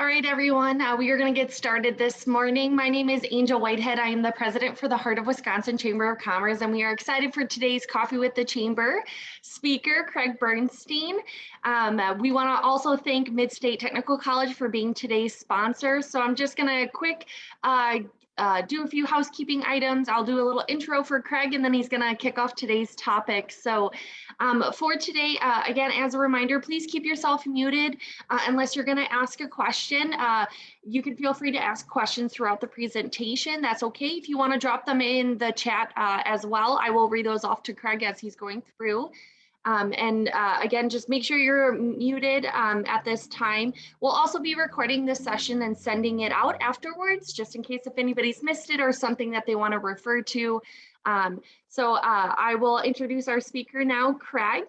All right, everyone, we are going to get started this morning. My name is Angel Whitehead. I am the president for the Heart of Wisconsin Chamber of Commerce, and we are excited for today's Coffee with the Chamber speaker, Craig Bernstein. We want to also thank MidState Technical College for being today's sponsor. So I'm just going to do a few housekeeping items. I'll do a little intro for Craig, and then he's going to kick off today's topic. So for today, again, as a reminder, please keep yourself muted unless you're going to ask a question. You can feel free to ask questions throughout the presentation. That's okay. If you want to drop them in the chat as well, I will read those off to Craig as he's going through. Again, just make sure you're muted at this time. We'll also be recording this session and sending it out afterwards, just in case if anybody's missed it or something that they want to refer to. I will introduce our speaker now, Craig.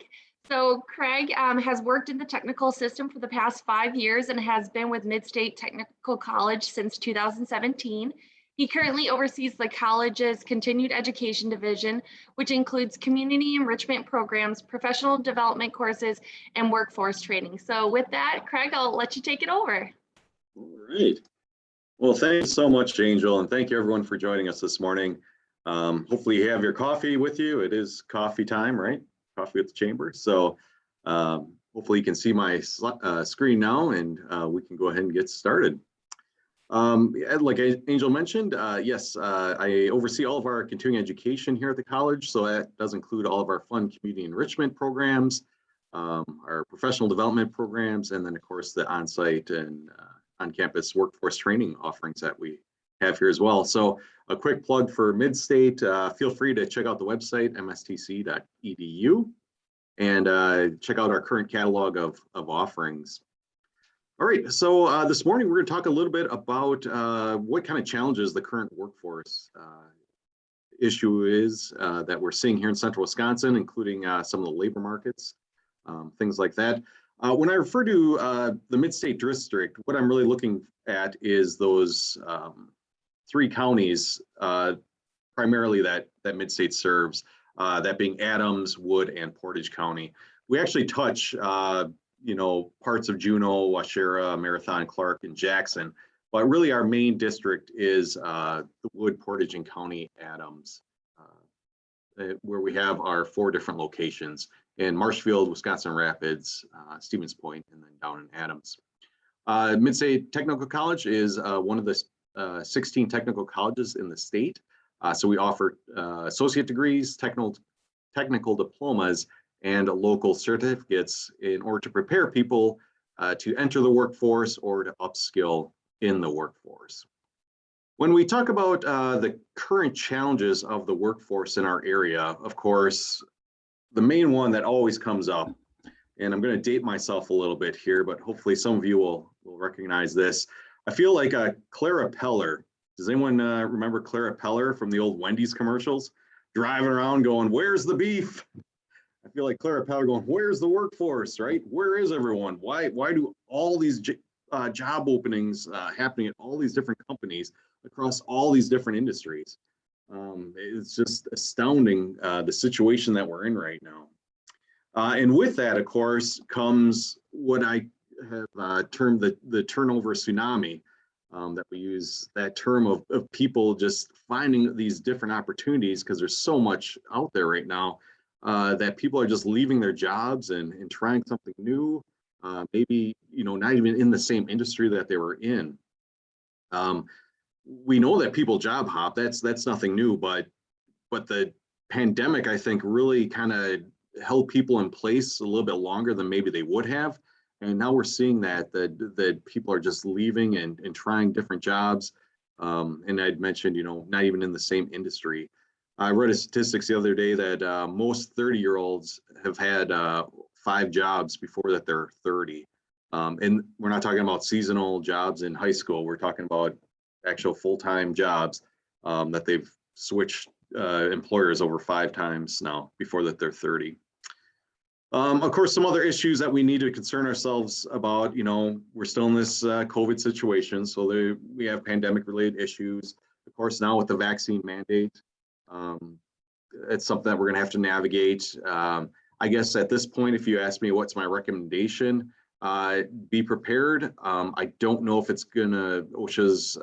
So Craig has worked in the technical system for the past 5 years and has been with MidState Technical College since 2017. He currently oversees the college's continued education division, which includes community enrichment programs, professional development courses, and workforce training. So with that, Craig, I'll let you take it over. All right. Well, thanks so much, Angel, and thank you everyone for joining us this morning. Hopefully you have your coffee with you. It is coffee time, right? Coffee at the chamber. So hopefully you can see my screen now, and we can go ahead and get started. Like Angel mentioned, yes, I oversee all of our continuing education here at the college. So that does include all of our fun community enrichment programs, our professional development programs, and then of course the on-site and on-campus workforce training offerings that we have here as well. So a quick plug for MidState, feel free to check out the website, mstc.edu, and check out our current catalog of offerings. All right, so this morning we're going to talk a little bit about what kind of challenges the current workforce issue is that we're seeing here in central Wisconsin, including some of the labor markets, things like that. When I refer to the Mid-State District, what I'm really looking at is those 3 counties primarily that Mid-State serves, that being Adams, Wood, and Portage County. We actually touch parts of Juneau, Waushara, Marathon, Clark, and Jackson. But really our main district is the Wood, Portage, and County Adams, where we have our 4 different locations in Marshfield, Wisconsin Rapids, Stevens Point, and then down in Adams. MidState Technical College is one of the 16 technical colleges in the state. So we offer associate degrees, technical diplomas, and local certificates in order to prepare people to enter the workforce or to upskill in the workforce. When we talk about the current challenges of the workforce in our area, of course, the main one that always comes up, and I'm going to date myself a little bit here, but hopefully some of you will recognize this. I feel like Clara Peller. Does anyone remember Clara Peller from the old Wendy's commercials? Driving around going, "Where's the beef?" I feel like Clara Peller going, "Where's the workforce, right? Where is everyone? Why do all these job openings happening at all these different companies across all these different industries?" It's just astounding, the situation that we're in right now. And with that, of course, comes what I have termed the turnover tsunami, that we use that term of people just finding these different opportunities because there's so much out there right now. That people are just leaving their jobs and trying something new, maybe not even in the same industry that they were in. We know that people job hop. That's nothing new, but the pandemic, I think, really kind of held people in place a little bit longer than maybe they would have. And now we're seeing that people are just leaving and trying different jobs. And I'd mentioned, not even in the same industry. I read a statistics the other day that most 30-year-olds have had 5 jobs before that they're 30. And we're not talking about seasonal jobs in high school. We're talking about actual full-time jobs that they've switched employers over 5 times now before that they're 30. Of course, some other issues that we need to concern ourselves about, we're still in this COVID situation. So we have pandemic-related issues. Of course, now with the vaccine mandate, it's something that we're going to have to navigate. I guess at this point, if you ask me what's my recommendation, Be prepared. I don't know if it's gonna, OSHA's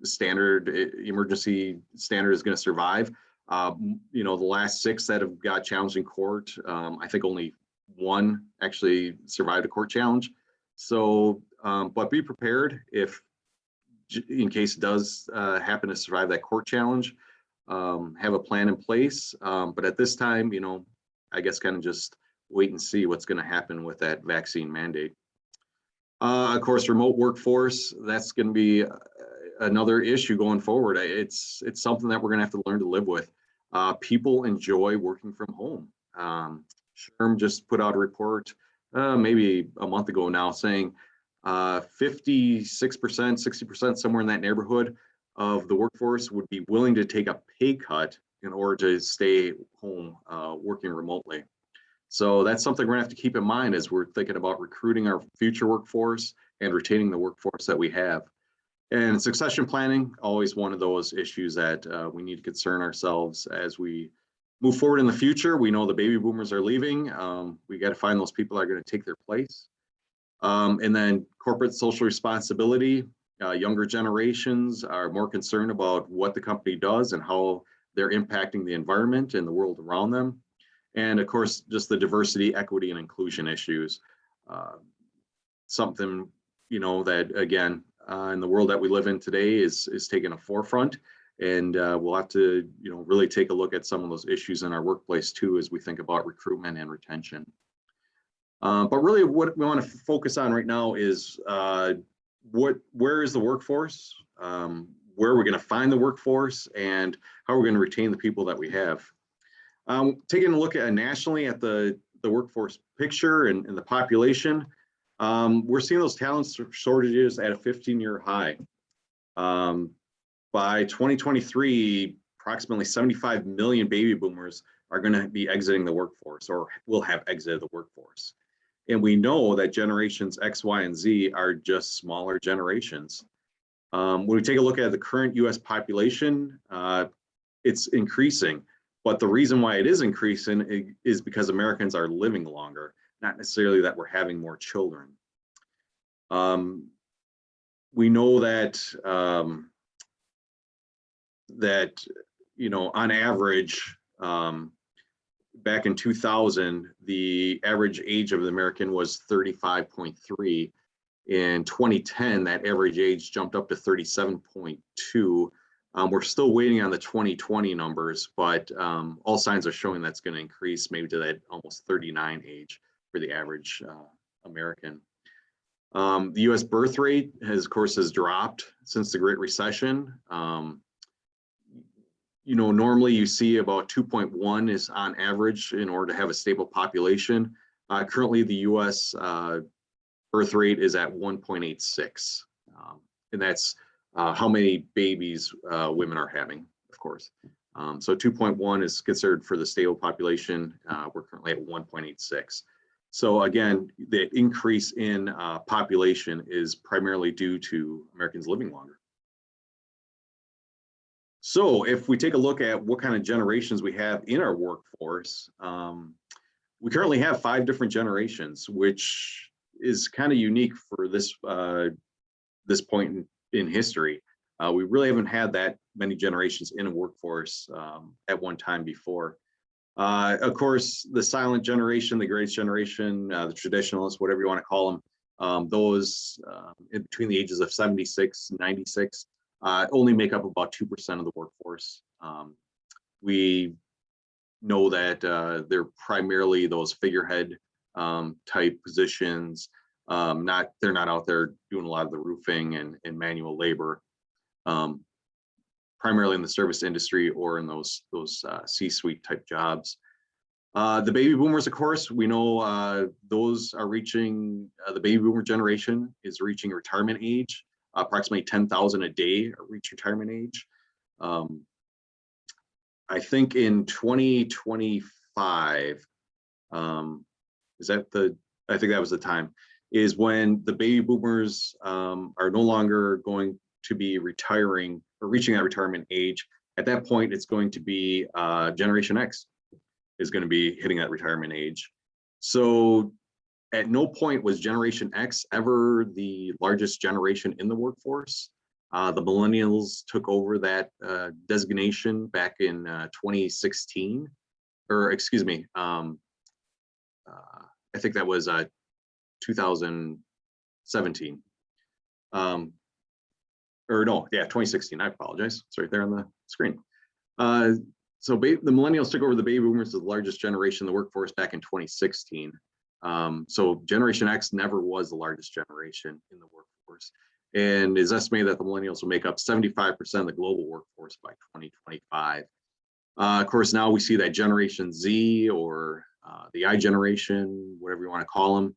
standard, emergency standard is gonna survive. The last 6 that have got challenged in court, I think only 1 actually survived a court challenge. So, but be prepared if, in case it does happen to survive that court challenge, have a plan in place. But at this time, I guess kind of just wait and see what's going to happen with that vaccine mandate. Of course, remote workforce, that's going to be another issue going forward. It's something that we're going to have to learn to live with. People enjoy working from home. SHRM just put out a report maybe a month ago now saying 56%, 60%, somewhere in that neighborhood of the workforce would be willing to take a pay cut in order to stay home working remotely. So that's something we're gonna have to keep in mind as we're thinking about recruiting our future workforce and retaining the workforce that we have. And succession planning, always one of those issues that we need to concern ourselves as we move forward in the future. We know the baby boomers are leaving. We got to find those people that are going to take their place. And then corporate social responsibility. Younger generations are more concerned about what the company does and how they're impacting the environment and the world around them. And of course, just the diversity, equity, and inclusion issues. Something, that again, in the world that we live in today is taking a forefront. And we'll have to, really take a look at some of those issues in our workplace too, as we think about recruitment and retention. But really what we want to focus on right now is where is the workforce? Where are we going to find the workforce, and how are we going to retain the people that we have? Taking a look at nationally at the workforce picture and the population, we're seeing those talent shortages at a 15-year high. By 2023, approximately 75 million baby boomers are going to be exiting the workforce or will have exited the workforce. And we know that generations X, Y, and Z are just smaller generations. When we take a look at the current US population, it's increasing. But the reason why it is increasing is because Americans are living longer, not necessarily that we're having more children. We know that on average, back in 2000, the average age of the American was 35.3. In 2010, that average age jumped up to 37.2. We're still waiting on the 2020 numbers, but all signs are showing that's going to increase maybe to that almost 39 age for the average American. The US birth rate has dropped since the Great Recession. Normally you see about 2.1 is on average in order to have a stable population. Currently, the US birth rate is at 1.86, and that's how many babies women are having, of course. So 2.1 is considered for the stable population. We're currently at 1.86. So again, the increase in population is primarily due to Americans living longer. So if we take a look at what kind of generations we have in our workforce, we currently have 5 different generations, which is kind of unique for this point in history. We really haven't had that many generations in a workforce at one time before. Of course, the silent generation, the greatest generation, the traditionalists, whatever you want to call them, those in between the ages of 76 and 96 only make up about 2% of the workforce. We know that they're primarily those figurehead type positions. They're not out there doing a lot of the roofing and manual labor, primarily in the service industry or in those C-suite type jobs. The baby boomers, of course, we know those are reaching, the baby boomer generation is reaching retirement age. Approximately 10,000 a day reach retirement age. I think in 2025, I think that was the time, is when the baby boomers are no longer going to be retiring or reaching that retirement age. At that point, it's going to be Generation X is going to be hitting that retirement age. So at no point was Generation X ever the largest generation in the workforce. The millennials took over that designation back in 2016, or excuse me, I think that was 2017. Or no, yeah, 2016. I apologize. It's right there on the screen. So the millennials took over the baby boomers as the largest generation in the workforce back in 2016. So Generation X never was the largest generation in the workforce, and is estimated that the millennials will make up 75% of the global workforce by 2025. Of course, now we see that Generation Z, or the I generation, whatever you want to call them,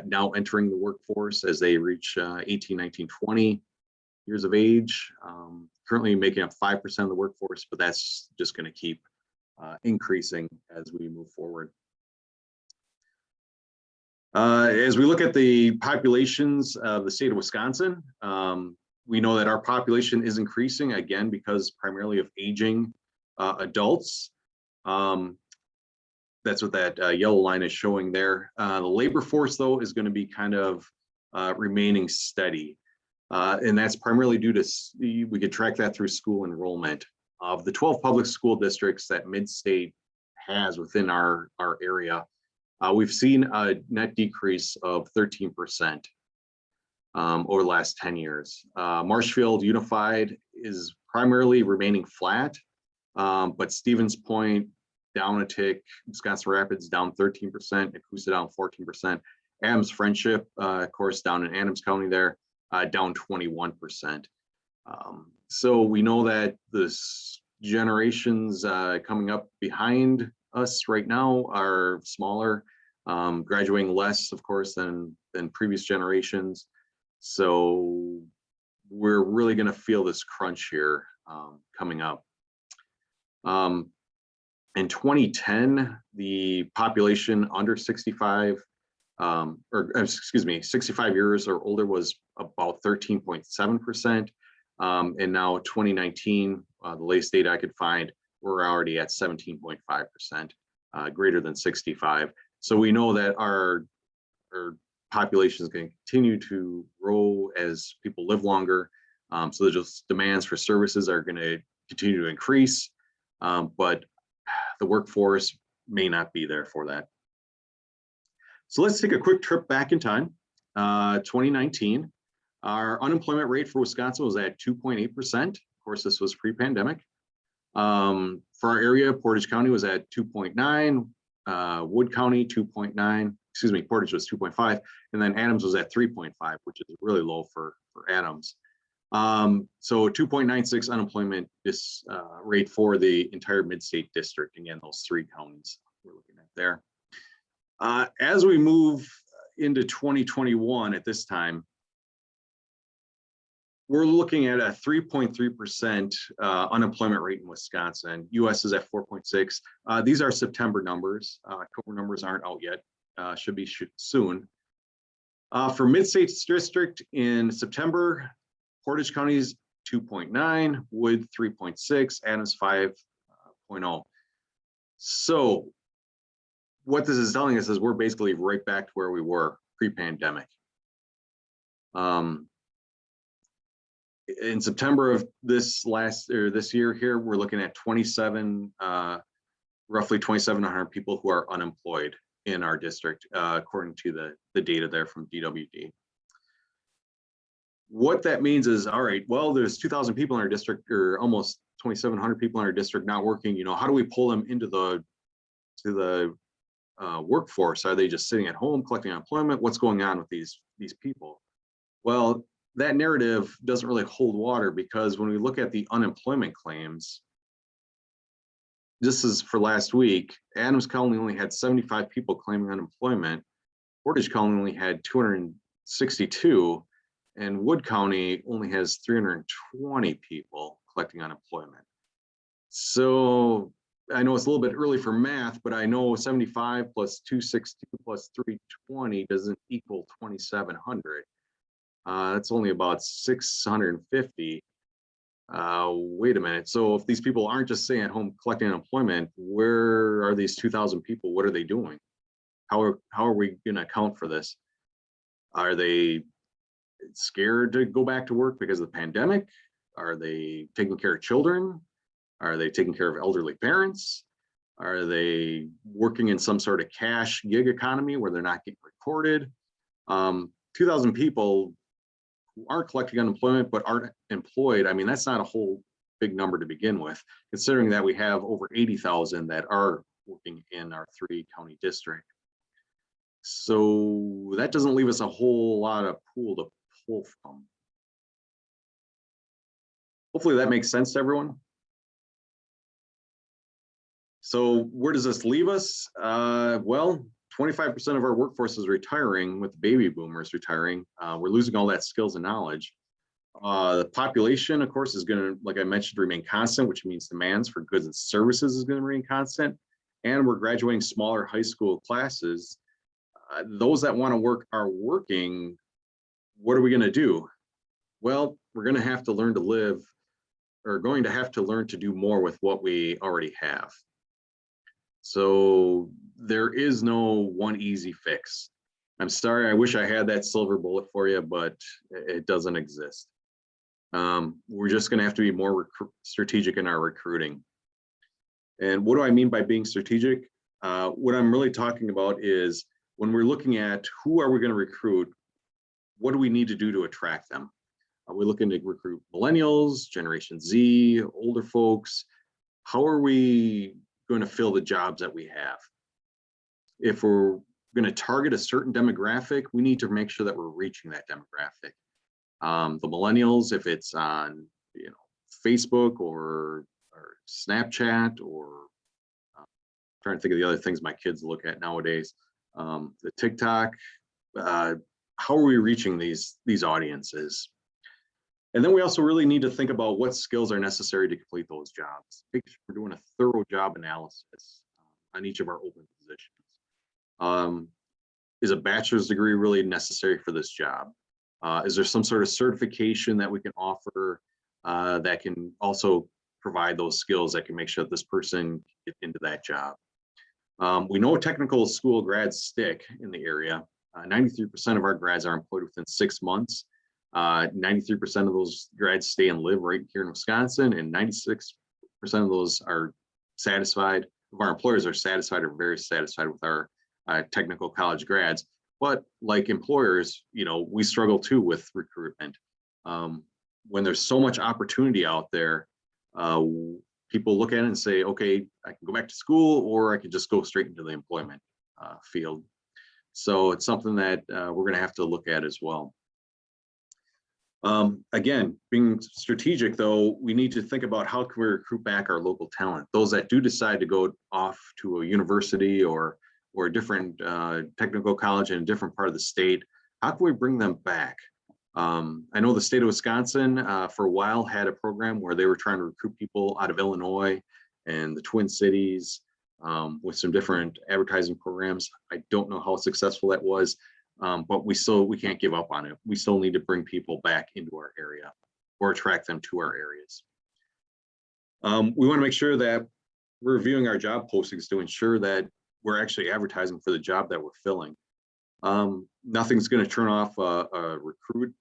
now entering the workforce as they reach 18, 19, 20 years of age, currently making up 5% of the workforce, but that's just going to keep increasing as we move forward. As we look at the populations of the state of Wisconsin, we know that our population is increasing, again, because primarily of aging adults. That's what that yellow line is showing there. The labor force, though, is going to be kind of remaining steady. And that's primarily due to, we could track that through school enrollment. Of the 12 public school districts that MidState has within our area, we've seen a net decrease of 13% over the last 10 years. Marshfield Unified is primarily remaining flat, but Stevens Point down a tick, Wisconsin Rapids down 13%, Nakusa down 14%, Adams Friendship, of course, down in Adams County there, down 21%. So we know that this generations coming up behind us right now are smaller, graduating less, of course, than previous generations. So we're really going to feel this crunch here coming up. In 2010, the population under 65, or excuse me, 65 years or older was about 13.7%. And now 2019, the latest data I could find, we're already at 17.5%, greater than 65. So we know that our population is going to continue to grow as people live longer. So the just demands for services are going to continue to increase, but the workforce may not be there for that. So let's take a quick trip back in time. 2019, our unemployment rate for Wisconsin was at 2.8%. Of course, this was pre-pandemic. For our area, Portage County was at 2.9, Wood County 2.9, excuse me, Portage was 2.5, and then Adams was at 3.5, which is really low for Adams. So 2.96 unemployment rate for the entire MidState district. Again, those three counties we're looking at there. As we move into 2021 at this time, we're looking at a 3.3% unemployment rate in Wisconsin. US is at 4.6. These are September numbers. October numbers aren't out yet. Should be soon. For MidState's district in September, Portage County's 2.9, Wood 3.6, Adams 5.0. So what this is telling us is we're basically right back to where we were pre-pandemic. In September of this year here, we're looking at roughly 2,700 people who are unemployed in our district, according to the data there from DWD. What that means is, all right, well, there's 2,000 people in our district, or almost 2,700 people in our district not working. How do we pull them into the workforce? Are they just sitting at home collecting unemployment? What's going on with these people? Well, that narrative doesn't really hold water, because when we look at the unemployment claims, this is for last week, Adams County only had 75 people claiming unemployment. Portage County only had 262, and Wood County only has 320 people collecting unemployment. So I know it's a little bit early for math, but I know 75 plus 262 plus 320 doesn't equal 2,700. That's only about 650. Wait a minute. So if these people aren't just staying at home collecting unemployment, where are these 2,000 people? What are they doing? how are we going to account for this? Are they scared to go back to work because of the pandemic? Are they taking care of children? Are they taking care of elderly parents? Are they working in some sort of cash gig economy where they're not getting recorded? 2,000 people who aren't collecting unemployment but aren't employed. I mean, that's not a whole big number to begin with, considering that we have over 80,000 that are working in our 3-county district. So that doesn't leave us a whole lot of pool to pull from. Hopefully that makes sense to everyone. So where does this leave us? Well, 25% of our workforce is retiring, with the baby boomers retiring. We're losing all that skills and knowledge. The population, of course, is going to, like I mentioned, remain constant, which means demands for goods and services is going to remain constant. And we're graduating smaller high school classes. Those that want to work are working. What are we going to do? Well, we're going to have to learn to live, or going to have to learn to do more with what we already have. So there is no one easy fix. I'm sorry, I wish I had that silver bullet for you, but it doesn't exist. We're just going to have to be more strategic in our recruiting. And what do I mean by being strategic? What I'm really talking about is when we're looking at who are we going to recruit, what do we need to do to attract them? Are we looking to recruit millennials, Generation Z, older folks? How are we going to fill the jobs that we have? If we're going to target a certain demographic, we need to make sure that we're reaching that demographic. The millennials, if it's on Facebook or Snapchat, or trying to think of the other things my kids look at nowadays, the TikTok, how are we reaching these audiences? And then we also really need to think about what skills are necessary to complete those jobs. Make sure we're doing a thorough job analysis on each of our open positions. Is a bachelor's degree really necessary for this job? Is there some sort of certification that we can offer that can also provide those skills that can make sure that this person can get into that job? We know technical school grads stick in the area. 93% of our grads are employed within 6 months. 93% of those grads stay and live right here in Wisconsin, and 96% of those are satisfied. Of our employers are satisfied or very satisfied with our technical college grads. But like employers, we struggle too with recruitment. When there's so much opportunity out there, people look at it and say, okay, I can go back to school, or I can just go straight into the employment field. So it's something that we're going to have to look at as well. Again, being strategic, though, we need to think about how can we recruit back our local talent, those that do decide to go off to a university or a different technical college in a different part of the state. How can we bring them back? I know the state of Wisconsin for a while had a program where they were trying to recruit people out of Illinois and the Twin Cities with some different advertising programs. I don't know how successful that was. But we can't give up on it. We still need to bring people back into our area or attract them to our areas. We want to make sure that we're reviewing our job postings to ensure that we're actually advertising for the job that we're filling. Nothing's going to turn off a recruit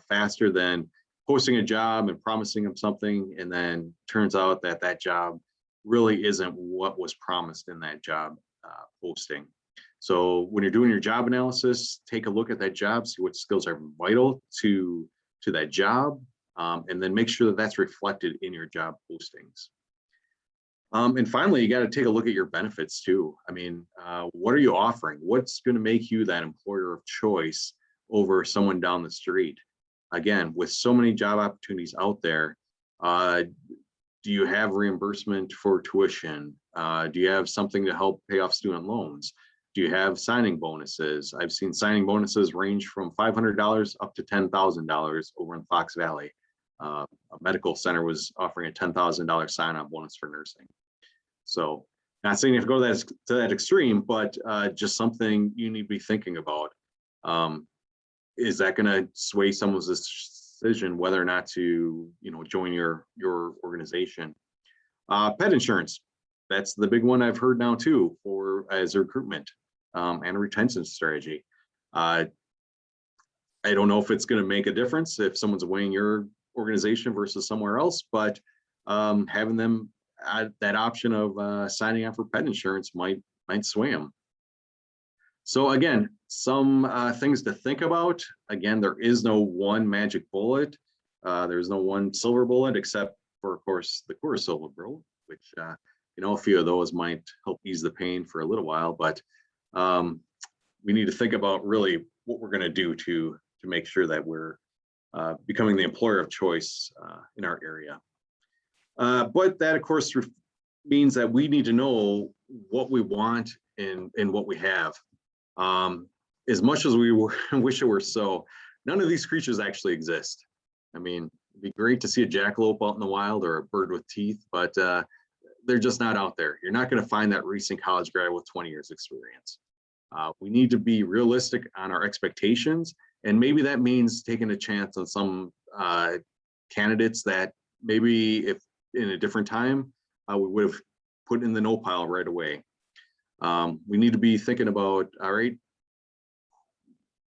faster than posting a job and promising them something, and then turns out that that job really isn't what was promised in that job posting. So when you're doing your job analysis, take a look at that job, see what skills are vital to that job, and then make sure that that's reflected in your job postings. And finally, you got to take a look at your benefits too. I mean, what are you offering? What's going to make you that employer of choice over someone down the street? Again, with so many job opportunities out there, do you have reimbursement for tuition? Do you have something to help pay off student loans? Do you have signing bonuses? I've seen signing bonuses range from $500 up to $10,000 over in Fox Valley. A medical center was offering a $10,000 sign-on bonus for nursing. So not saying you have to go to that extreme, but just something you need to be thinking about. Is that going to sway someone's decision whether or not to join your organization? Pet insurance. That's the big one I've heard now too as recruitment. and a retention strategy. I don't know if it's going to make a difference if someone's weighing your organization versus somewhere else, but having them that option of signing on for pet insurance might sway them. So again, some things to think about. Again, there is no one magic bullet. There's no one silver bullet, except for, of course, the core silver bullet, which a few of those might help ease the pain for a little while. But we need to think about really what we're going to do to make sure that we're becoming the employer of choice in our area. But that, of course, means that we need to know what we want and what we have. As much as we wish it were so, none of these creatures actually exist. I mean, it'd be great to see a jackalope out in the wild or a bird with teeth, but they're just not out there. You're not going to find that recent college grad with 20 years experience. We need to be realistic on our expectations, and maybe that means taking a chance on some candidates that maybe if in a different time, we would have put in the no pile right away. We need to be thinking about, all right,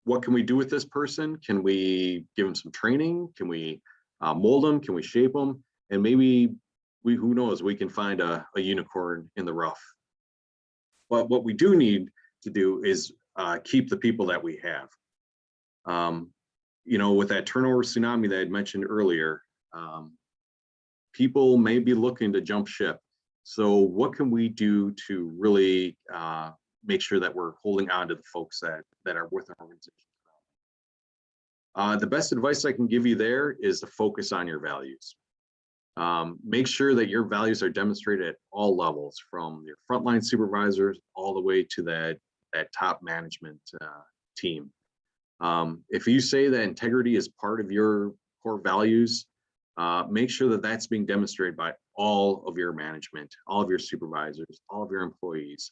what can we do with this person? Can we give them some training? Can we mold them? Can we shape them? And maybe who knows, we can find a unicorn in the rough. But what we do need to do is keep the people that we have. With that turnover tsunami that I had mentioned earlier, people may be looking to jump ship. So what can we do to really make sure that we're holding on to the folks that are with our organization? The best advice I can give you there is to focus on your values. Make sure that your values are demonstrated at all levels, from your frontline supervisors all the way to that top management team. If you say that integrity is part of your core values, make sure that that's being demonstrated by all of your management, all of your supervisors, all of your employees.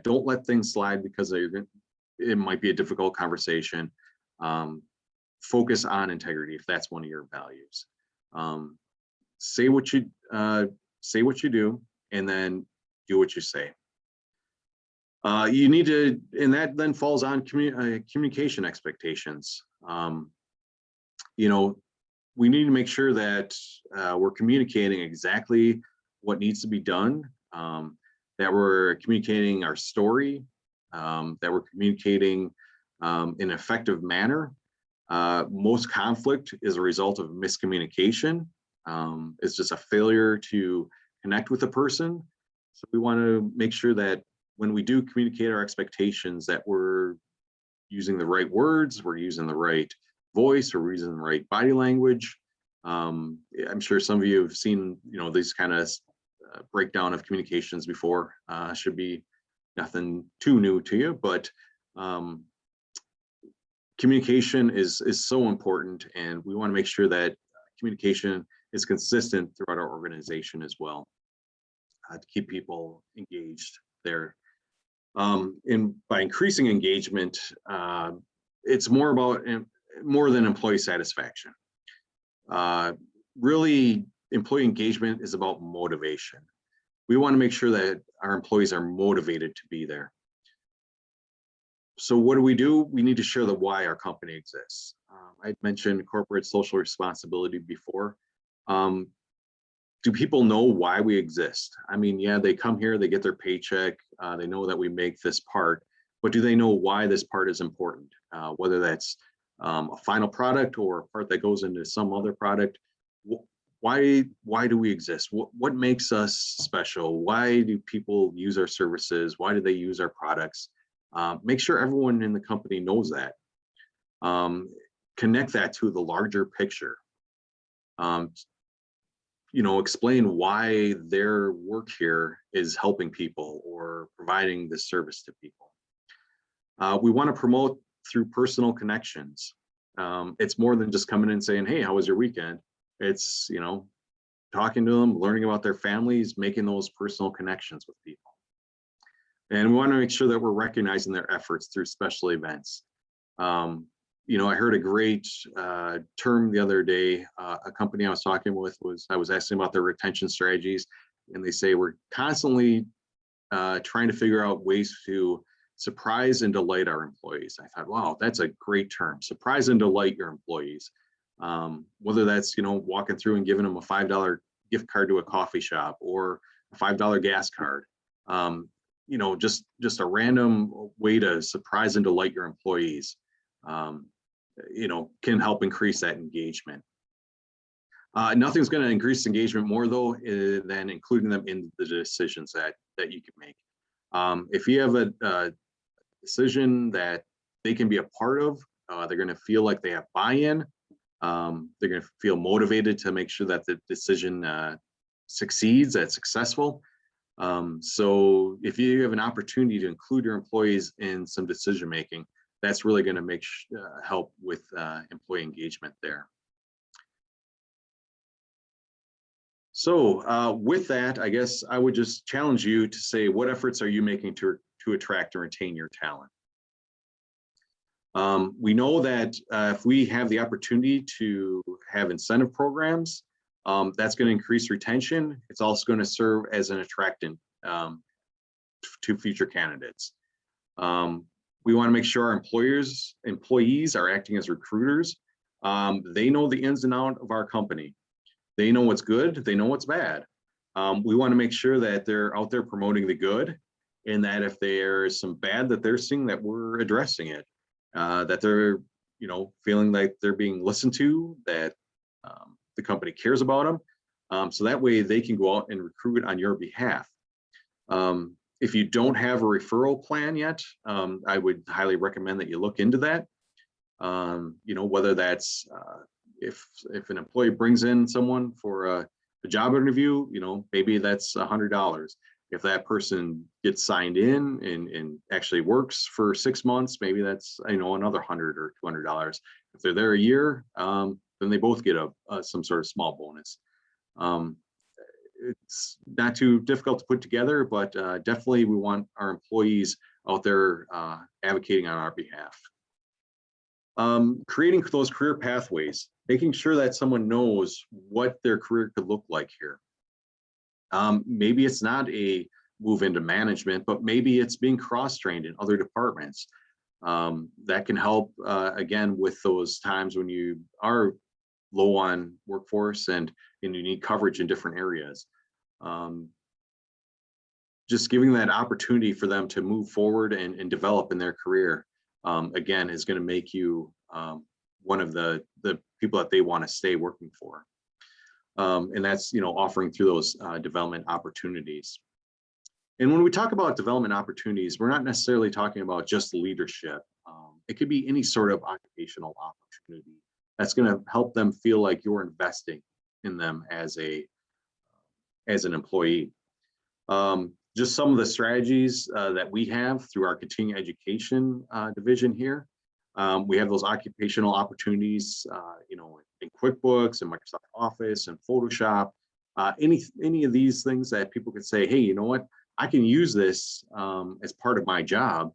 Don't let things slide because it might be a difficult conversation. Focus on integrity if that's one of your values. Say what you do, and then do what you say. You need to, and that then falls on communication expectations. We need to make sure that we're communicating exactly what needs to be done, that we're communicating our story, that we're communicating in an effective manner. Most conflict is a result of miscommunication. It's just a failure to connect with a person. So we want to make sure that when we do communicate our expectations, that we're using the right words, we're using the right voice, or we're using the right body language. I'm sure some of you have seen, these kind of breakdown of communications before. Should be nothing too new to you, but communication is so important, and we want to make sure that communication is consistent throughout our organization as well, to keep people engaged there. And by increasing engagement, it's more than employee satisfaction. Really, employee engagement is about motivation. We want to make sure that our employees are motivated to be there. So what do? We need to share the why our company exists. I mentioned corporate social responsibility before. Do people know why we exist? I mean, yeah, they come here, they get their paycheck, they know that we make this part, but do they know why this part is important? Whether that's a final product or a part that goes into some other product. Why do we exist? What makes us special? Why do people use our services? Why do they use our products? Make sure everyone in the company knows that. Connect that to the larger picture. Explain why their work here is helping people or providing this service to people. We want to promote through personal connections. It's more than just coming in and saying, hey, how was your weekend? It's, talking to them, learning about their families, making those personal connections with people. And we want to make sure that we're recognizing their efforts through special events. I heard a great term the other day. A company I was talking with I was asking about their retention strategies, and they say we're constantly trying to figure out ways to surprise and delight our employees. I thought, wow, that's a great term. Surprise and delight your employees. Whether that's, walking through and giving them a $5 gift card to a coffee shop or a $5 gas card. Just a random way to surprise and delight your employees, can help increase that engagement. Nothing's going to increase engagement more though than including them in the decisions that you can make. If you have a decision that they can be a part of, they're going to feel like they have buy-in. They're going to feel motivated to make sure that the decision succeeds, that's successful. So if you have an opportunity to include your employees in some decision making, that's really going to help with employee engagement there. So with that, I guess I would just challenge you to say, what efforts are you making to attract and retain your talent? We know that if we have the opportunity to have incentive programs, that's going to increase retention. It's also going to serve as an attractant to future candidates. We want to make sure our employees are acting as recruiters. They know the ins and outs of our company. They know what's good, they know what's bad. We want to make sure that they're out there promoting the good, and that if there's some bad that they're seeing, that we're addressing it, that they're feeling like they're being listened to, that the company cares about them, so that way they can go out and recruit on your behalf. If you don't have a referral plan yet, I would highly recommend that you look into that. Whether that's if an employee brings in someone for a job interview, maybe that's $100. If that person gets signed in and actually works for 6 months, maybe that's another $100 or $200. If they're there a year, then they both get some sort of small bonus. It's not too difficult to put together, but definitely we want our employees out there advocating on our behalf. Creating those career pathways, making sure that someone knows what their career could look like here. Maybe it's not a move into management, but maybe it's being cross-trained in other departments. That can help, again, with those times when you are low on workforce and you need coverage in different areas. Just giving that opportunity for them to move forward and develop in their career, again, is going to make you one of the people that they want to stay working for. And that's, offering through those development opportunities. And when we talk about development opportunities, we're not necessarily talking about just leadership. It could be any sort of occupational opportunity that's going to help them feel like you're investing in them as an employee. Just some of the strategies that we have through our continuing education division here. We have those occupational opportunities, in QuickBooks and Microsoft Office and Photoshop, any of these things that people could say, hey, you know what, I can use this as part of my job.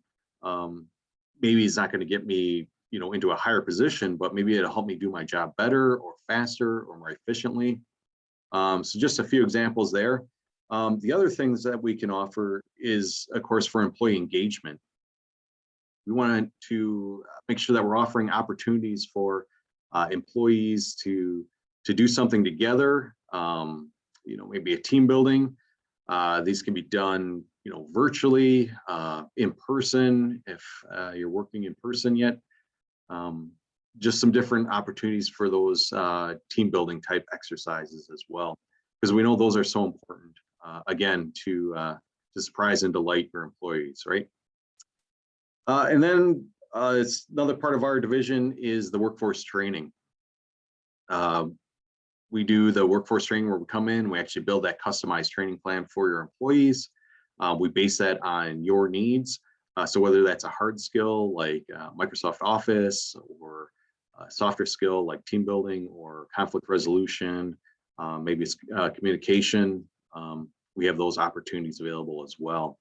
Maybe it's not going to get me, into a higher position, but maybe it'll help me do my job better or faster or more efficiently. So just a few examples there. The other things that we can offer is, of course, for employee engagement. We want to make sure that we're offering opportunities for employees to do something together, maybe a team building. These can be done, virtually, in person, if you're working in person yet. Just some different opportunities for those team building type exercises as well, because we know those are so important, again, to surprise and delight your employees, right? And then it's another part of our division is the workforce training. We do the workforce training where we come in, we actually build that customized training plan for your employees. We base that on your needs. So whether that's a hard skill like Microsoft Office, or a softer skill like team building or conflict resolution, maybe it's communication, we have those opportunities available as well.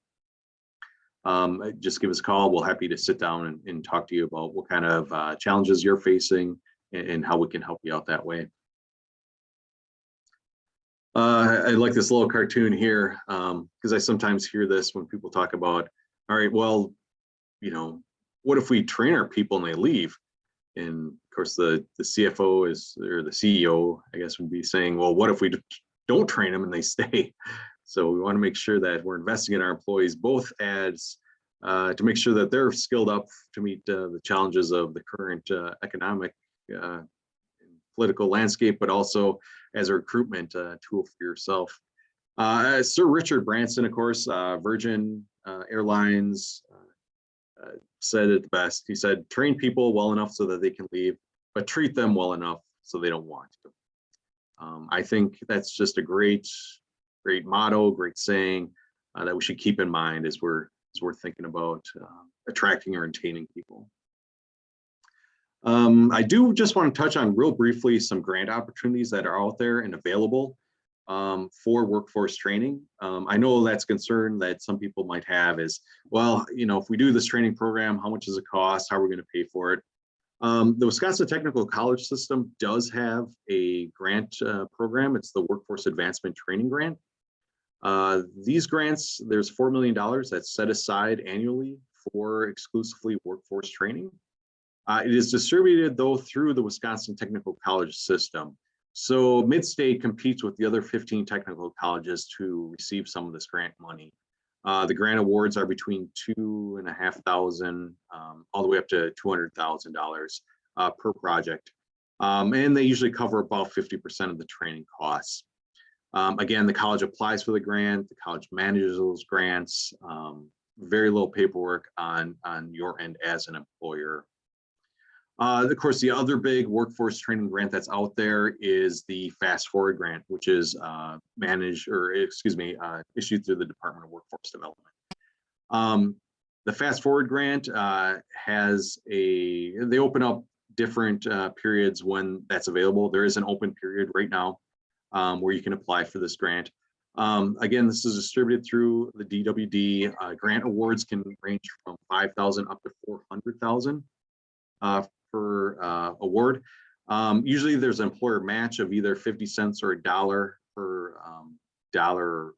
Just give us a call. We're happy to sit down and talk to you about what kind of challenges you're facing and how we can help you out that way. I like this little cartoon here because I sometimes hear this when people talk about, all right, well, what if we train our people and they leave? And of course, the CFO or the CEO, I guess, would be saying, well, what if we don't train them and they stay? So we want to make sure that we're investing in our employees, both as to make sure that they're skilled up to meet the challenges of the current economic political landscape, but also as a recruitment tool for yourself. Sir Richard Branson, of course, Virgin Airlines, said it best. He said, train people well enough so that they can leave, but treat them well enough so they don't want to. I think that's just a great motto, great saying that we should keep in mind as we're thinking about attracting or retaining people. I do just want to touch on real briefly some grant opportunities that are out there and available for workforce training. I know that's a concern that some people might have is, well, if we do this training program, how much does it cost? How are we going to pay for it? The Wisconsin Technical College System does have a grant program. It's the Workforce Advancement Training Grant. These grants, there's $4 million that's set aside annually for exclusively workforce training. It is distributed, though, through the Wisconsin Technical College System. So MidState competes with the other 15 technical colleges to receive some of this grant money. The grant awards are between $2,500 all the way up to $200,000 per project. And they usually cover about 50% of the training costs. Again, the college applies for the grant, the college manages those grants, very little paperwork on your end as an employer. Of course, the other big workforce training grant that's out there is the Fast Forward grant, which is issued through the Department of Workforce Development. The Fast Forward grant they open up different periods when that's available. There is an open period right now where you can apply for this grant. Again, this is distributed through the DWD. Grant awards can range from $5,000 up to $400,000 per award. Usually there's an employer match of either 50 cents or $1 per dollar,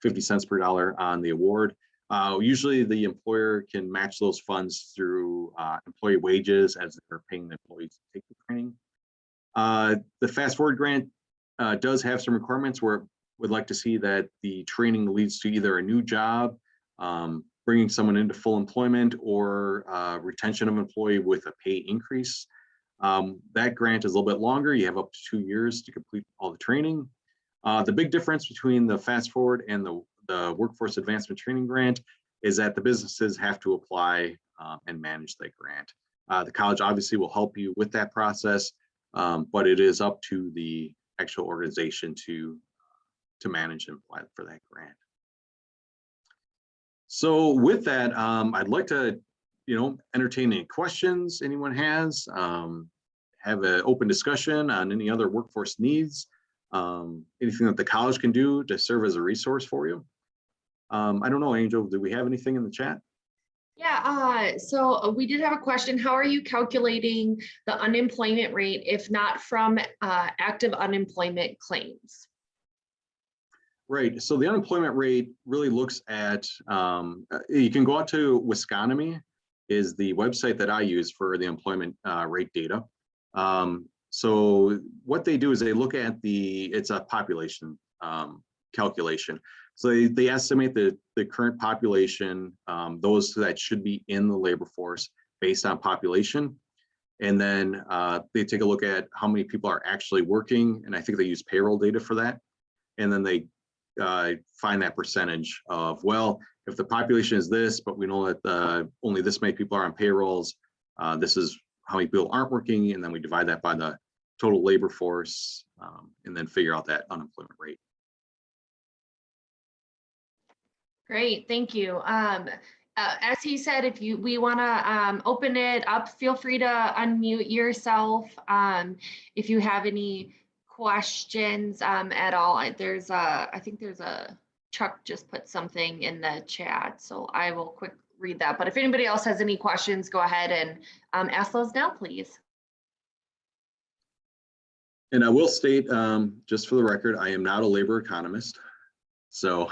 50 cents per dollar on the award. Usually the employer can match those funds through employee wages as they're paying the employees to take the training. The Fast Forward grant does have some requirements where it would like to see that the training leads to either a new job, bringing someone into full employment, or retention of employee with a pay increase. That grant is a little bit longer. You have up to 2 years to complete all the training. The big difference between the Fast Forward and the Workforce Advancement Training Grant is that the businesses have to apply and manage that grant. The college obviously will help you with that process, but it is up to the actual organization to manage and apply for that grant. So with that, I'd like to, entertain any questions anyone has, have an open discussion on any other workforce needs, anything that the college can do to serve as a resource for you. I don't know, Angel, do we have anything in the chat? Yeah, so we did have a question. How are you calculating the unemployment rate if not from active unemployment claims? Right. So the unemployment rate really looks at, you can go out to Wisconomy is the website that I use for the employment rate data. So what they do is they look at it's a population calculation. So they estimate the current population, those that should be in the labor force based on population. And then they take a look at how many people are actually working. And I think they use payroll data for that. And then they find that percentage of, well, if the population is this, but we know that only this many people are on payrolls, this is how many people aren't working, and then we divide that by the total labor force, and then figure out that unemployment rate. Great, thank you. As he said, if we want to open it up, feel free to unmute yourself if you have any questions at all. I think there's a Chuck just put something in the chat, so I will quick read that. But if anybody else has any questions, go ahead and ask those now, please. And I will state, just for the record, I am not a labor economist, so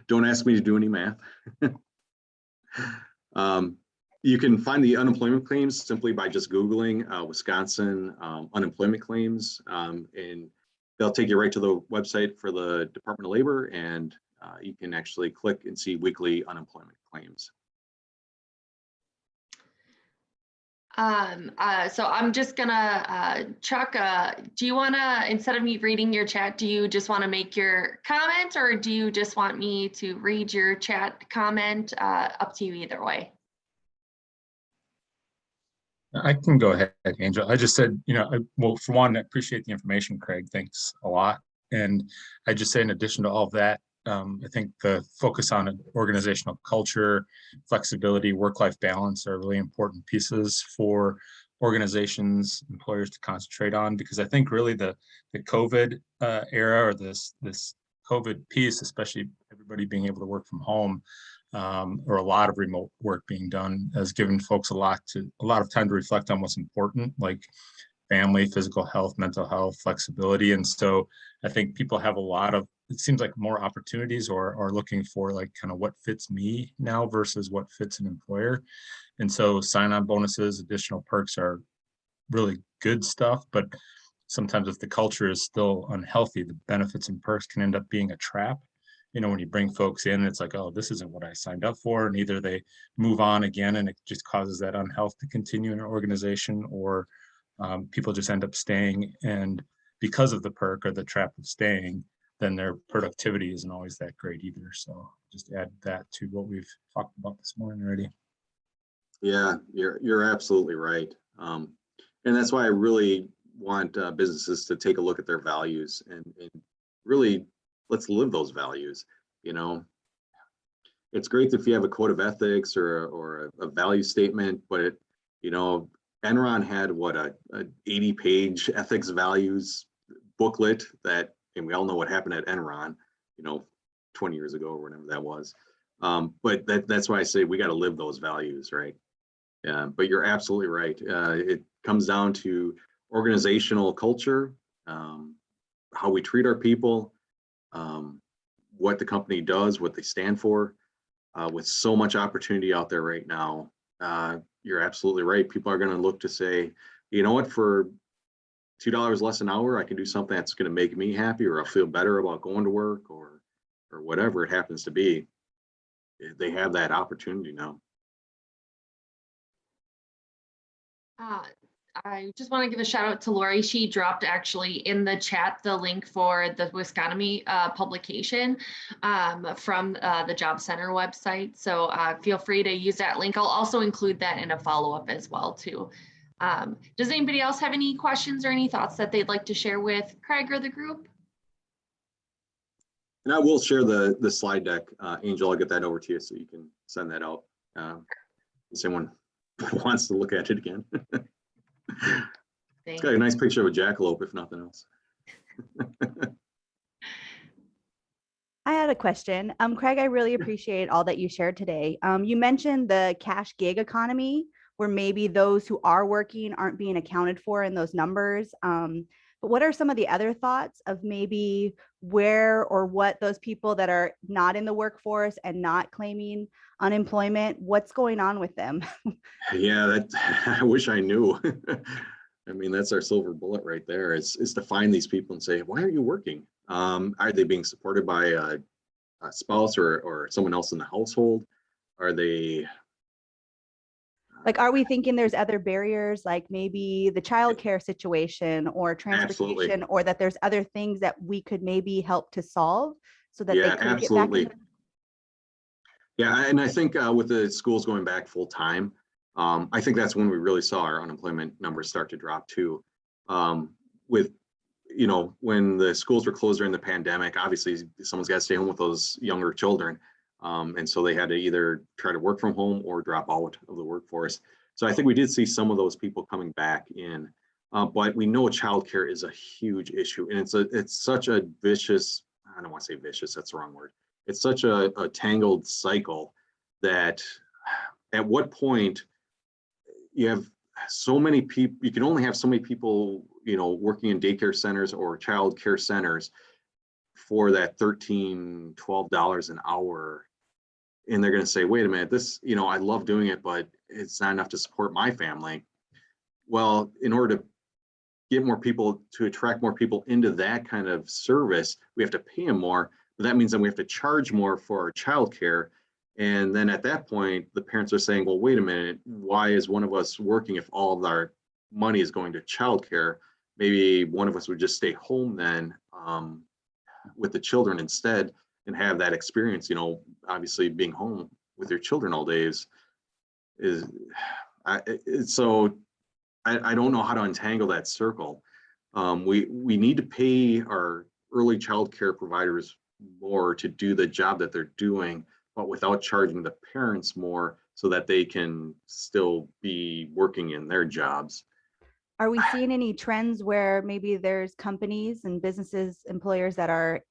don't ask me to do any math. You can find the unemployment claims simply by just Googling Wisconsin unemployment claims, and they'll take you right to the website for the Department of Labor, and you can actually click and see weekly unemployment claims. So I'm just gonna, Chuck, do you wanna, instead of me reading your chat, do you just wanna make your comment, or do you just want me to read your chat comment? Up to you either way. I can go ahead, Angel. I just said, well, for one, I appreciate the information, Craig. Thanks a lot. And I just say, in addition to all of that, I think the focus on organizational culture, flexibility, work-life balance are really important pieces for organizations, employers to concentrate on, because I think really the COVID era, or this COVID piece, especially everybody being able to work from home, or a lot of remote work being done, has given folks a lot of time to reflect on what's important, like family, physical health, mental health, flexibility. And so I think people have it seems like more opportunities, or are looking for like kind of what fits me now versus what fits an employer. And so sign-on bonuses, additional perks are really good stuff, but sometimes if the culture is still unhealthy, the benefits and perks can end up being a trap. When you bring folks in, it's like, oh, this isn't what I signed up for. And either they move on again, and it just causes that unhealth to continue in an organization, or people just end up staying. And because of the perk or the trap of staying, then their productivity isn't always that great either. So just add that to what we've talked about this morning already. Yeah, you're absolutely right. And that's why I really want businesses to take a look at their values, and really let's live those values. It's great if you have a code of ethics or a value statement, but Enron had a 80-page ethics values booklet and we all know what happened at Enron, 20 years ago or whatever that was. But that's why I say we got to live those values, right? Yeah, but you're absolutely right. It comes down to organizational culture, how we treat our people, what the company does, what they stand for. With so much opportunity out there right now, you're absolutely right. People are going to look to say, you know what, for $2 less an hour, I can do something that's going to make me happy, or I'll feel better about going to work, or whatever it happens to be. They have that opportunity now. I just want to give a shout out to Lori. She dropped actually in the chat the link for the Wisconomy publication from the Job Center website. So feel free to use that link. I'll also include that in a follow-up as well too. Does anybody else have any questions or any thoughts that they'd like to share with Craig or the group? And I will share the slide deck. Angel, I'll get that over to you so you can send that out. If someone wants to look at it again. It's got a nice picture of a jackalope, if nothing else. I had a question. Craig, I really appreciate all that you shared today. You mentioned the cash gig economy, where maybe those who are working aren't being accounted for in those numbers. But what are some of the other thoughts of maybe where or what those people that are not in the workforce and not claiming unemployment, what's going on with them? Yeah, I wish I knew. I mean, that's our silver bullet right there, is to find these people and say, why are you working? Are they being supported by a spouse or someone else in the household? Are they Like, are we thinking there's other barriers, like maybe the childcare situation or transportation, Absolutely. or that there's other things that we could maybe help to solve so that they could absolutely. get back in? Yeah, and I think with the schools going back full time, I think that's when we really saw our unemployment numbers start to drop too. With when the schools were closed during the pandemic, obviously someone's got to stay home with those younger children. And so they had to either try to work from home or drop out of the workforce. So I think we did see some of those people coming back in, but we know childcare is a huge issue, and it's such a vicious, I don't want to say vicious, that's the wrong word. It's such a tangled cycle that at what point you have so many people, you can only have so many people, working in daycare centers or child care centers for that $13, $12 an hour. and they're going to say, wait a minute, this, I love doing it, but it's not enough to support my family. Well, in order to get more people, to attract more people into that kind of service, we have to pay them more. But that means then we have to charge more for our childcare. And then at that point, the parents are saying, well, wait a minute, why is one of us working if all of our money is going to childcare? Maybe one of us would just stay home then with the children instead and have that experience. Obviously being home with your children all day so I don't know how to untangle that circle. We need to pay our early child care providers more to do the job that they're doing, but without charging the parents more so that they can still be working in their jobs. Are we seeing any trends where maybe there's companies and businesses, employers that are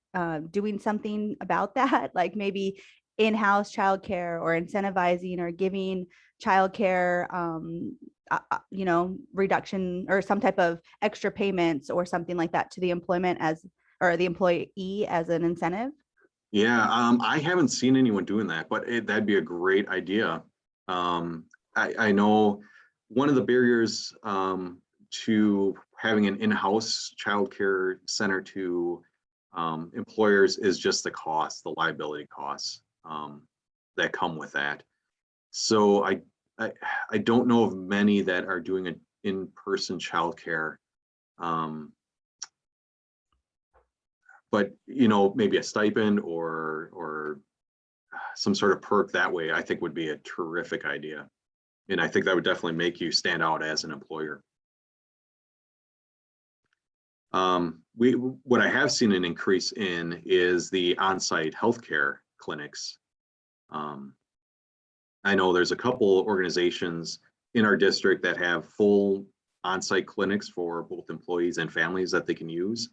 doing something about that? Like maybe in-house childcare or incentivizing or giving childcare, reduction or some type of extra payments or something like that to the the employee as an incentive? Yeah, I haven't seen anyone doing that, but that'd be a great idea. I know one of the barriers to having an in-house childcare center to employers is just the cost, the liability costs that come with that. So I don't know of many that are doing an in-person childcare. But maybe a stipend or some sort of perk that way, I think would be a terrific idea. And I think that would definitely make you stand out as an employer. What I have seen an increase in is the on-site healthcare clinics. I know there's a couple organizations in our district that have full on-site clinics for both employees and families that they can use.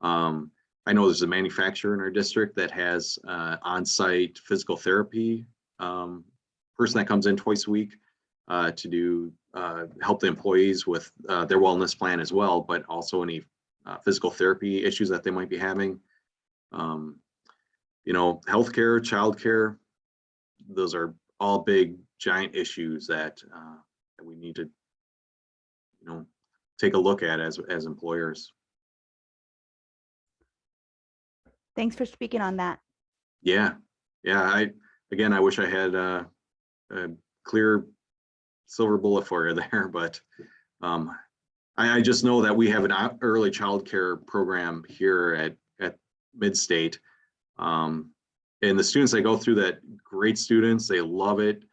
I know there's a manufacturer in our district that has on-site physical therapy person that comes in twice a week to do help the employees with their wellness plan as well, but also any physical therapy issues that they might be having. Healthcare, childcare, those are all big, giant issues that we need to, take a look at as employers. Thanks for speaking on that. Yeah. I wish I had a clear silver bullet for you there, but I just know that we have an early childcare program here at MidState. And the students that go through that, great students, they love it,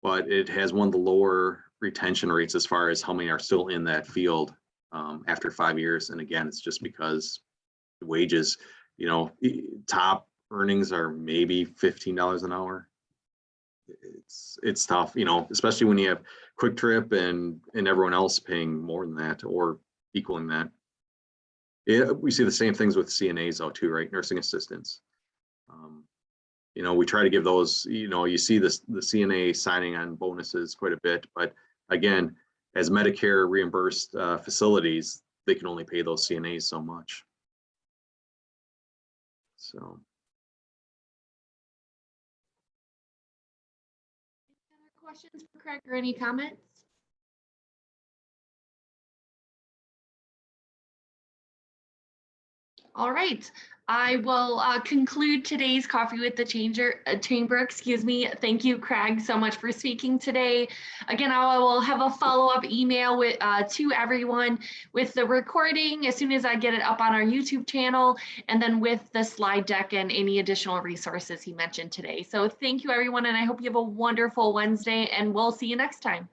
but it has one of the lower retention rates as far as how many are still in that field after 5 years. And again, it's just because the wages, top earnings are maybe $15 an hour. It's tough, especially when you have Quick Trip and everyone else paying more than that or equaling that. We see the same things with CNAs though too, right? Nursing assistants. We try to give those, you see the CNA signing on bonuses quite a bit, but again, as Medicare reimbursed facilities, they can only pay those CNAs so much. So. Any other questions for Craig or any comments? All right, I will conclude today's Coffee with the Chamber. Excuse me. Thank you, Craig, so much for speaking today. Again, I will have a follow-up email with to everyone with the recording as soon as I get it up on our YouTube channel, and then with the slide deck and any additional resources he mentioned today. So thank you, everyone, and I hope you have a wonderful Wednesday, and we'll see you next time.